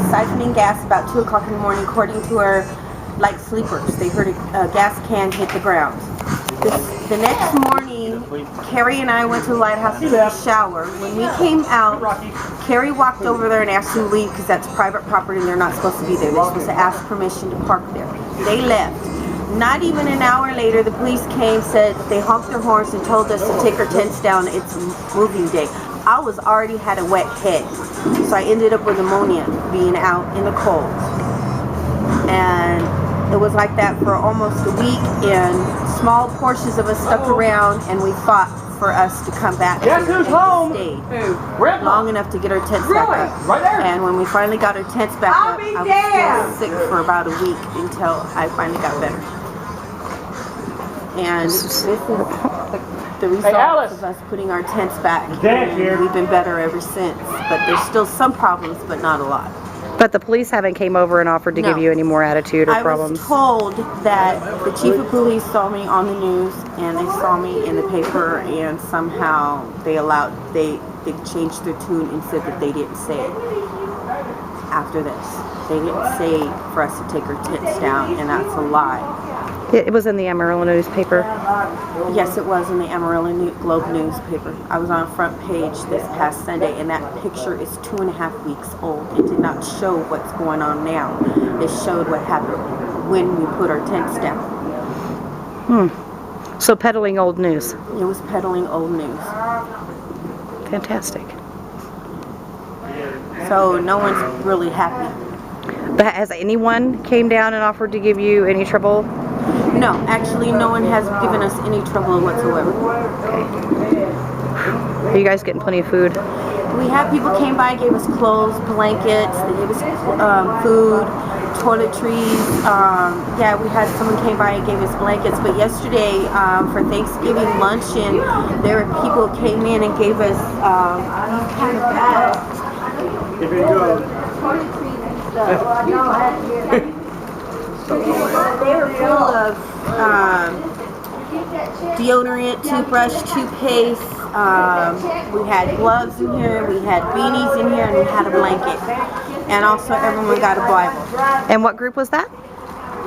siphoning gas about 2 o'clock in the morning, according to our light sleepers. They heard a gas can hit the ground. The next morning, Carrie and I went to the lighthouse to take a shower. When we came out, Carrie walked over there and asked them to leave because that's private property and they're not supposed to be there. They're supposed to ask permission to park there. They left. Not even an hour later, the police came, said they honked their horns and told us to take our tents down. It's moving day. I was already had a wet head, so I ended up with pneumonia being out in the cold. And it was like that for almost a week, and small portions of us stuck around, and we fought for us to come back. Guess who's home? Stayed long enough to get our tents back up. Right there. And when we finally got our tents back up, I was still sick for about a week until I finally got better. And this is the result of us putting our tents back. And we've been better ever since. But there's still some problems, but not a lot. But the police haven't came over and offered to give you any more attitude or problems? I was told that the chief of police saw me on the news and they saw me in the paper, and somehow they changed their tune and said that they didn't say it after this. They didn't say for us to take our tents down, and that's a lie. It was in the Amarillo newspaper? Yes, it was in the Amarillo Globe newspaper. I was on front page this past Sunday, and that picture is 2.5 weeks old. It did not show what's going on now. It showed what happened when we put our tents down. So peddling old news. It was peddling old news. Fantastic. So no one's really happy. But has anyone came down and offered to give you any trouble? No, actually no one has given us any trouble whatsoever. Okay. Are you guys getting plenty of food? We had people came by, gave us clothes, blankets, they gave us food, toiletries. Yeah, we had someone came by and gave us blankets. But yesterday for Thanksgiving luncheon, there were people who came in and gave us these kind of bags. Toiletries and stuff. They were full of deodorant, toothbrush, toothpaste. We had gloves in here, we had beanies in here, and we had a blanket. And also everyone got a Bible. And what group was that?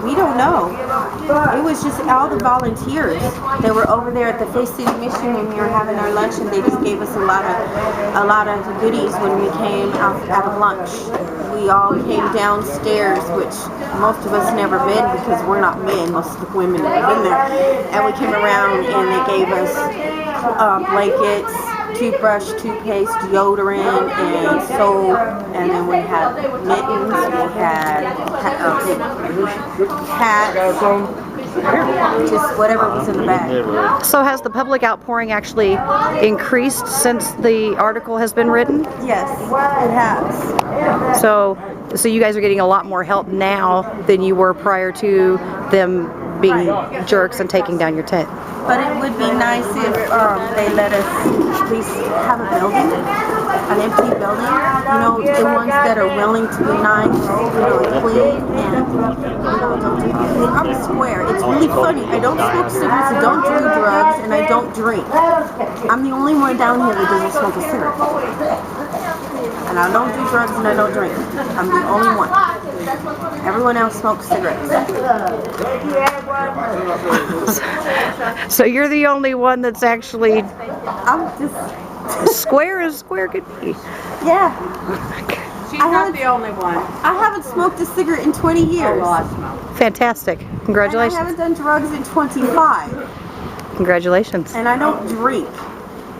We don't know. It was just all the volunteers that were over there at the Face City Mission when we were having our lunch, and they just gave us a lot of goodies when we came out of lunch. We all came downstairs, which most of us never been because we're not men. Most of the women have been there. And we came around and they gave us blankets, toothbrush, toothpaste, deodorant, and soap. And then we had mittens, we had hats, just whatever was in the bag. So has the public outpouring actually increased since the article has been written? Yes, it has. So you guys are getting a lot more help now than you were prior to them being jerks and taking down your tent. But it would be nice if they let us at least have a building, an empty building. You know, the ones that are willing to be nice, you know, clean, and don't do anything. I'm a square. It's really funny. I don't smoke cigarettes, I don't do drugs, and I don't drink. I'm the only one down here that doesn't smoke a cigarette. And I don't do drugs and I don't drink. I'm the only one. Everyone else smokes cigarettes. So you're the only one that's actually I'm just square as square could be. Yeah. She's not the only one. I haven't smoked a cigarette in 20 years. Oh, well, I smoke. Fantastic. Congratulations. And I haven't done drugs in 25. Congratulations. And I don't drink.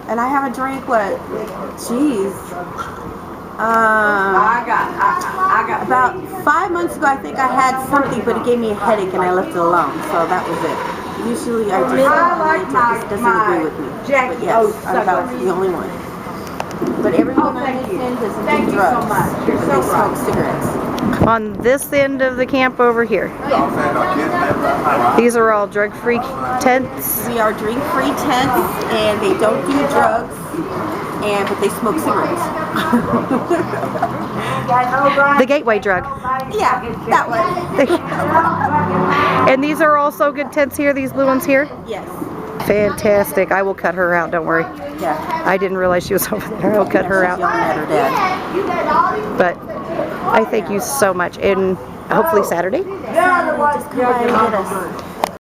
And I haven't drank I got about 5 months ago, I think I had something, but it gave me a headache and I left it alone. So that was it. Usually I just it doesn't agree with me. But yes, I'm about the only one. But everyone on this end doesn't do drugs. So much. You're so they smoke cigarettes. On this end of the camp over here. These are all drug-free tents. We are drink-free tents, and they don't do drugs, but they smoke cigarettes. The gateway drug. Yeah, that one. And these are also good tents here, these blue ones here? Yes. Fantastic. I will cut her out, don't worry. Yeah. I didn't realize she was over there. I'll cut her out. Yelling at her dad. But I thank you so much, and hopefully Saturday. Just come by and get us.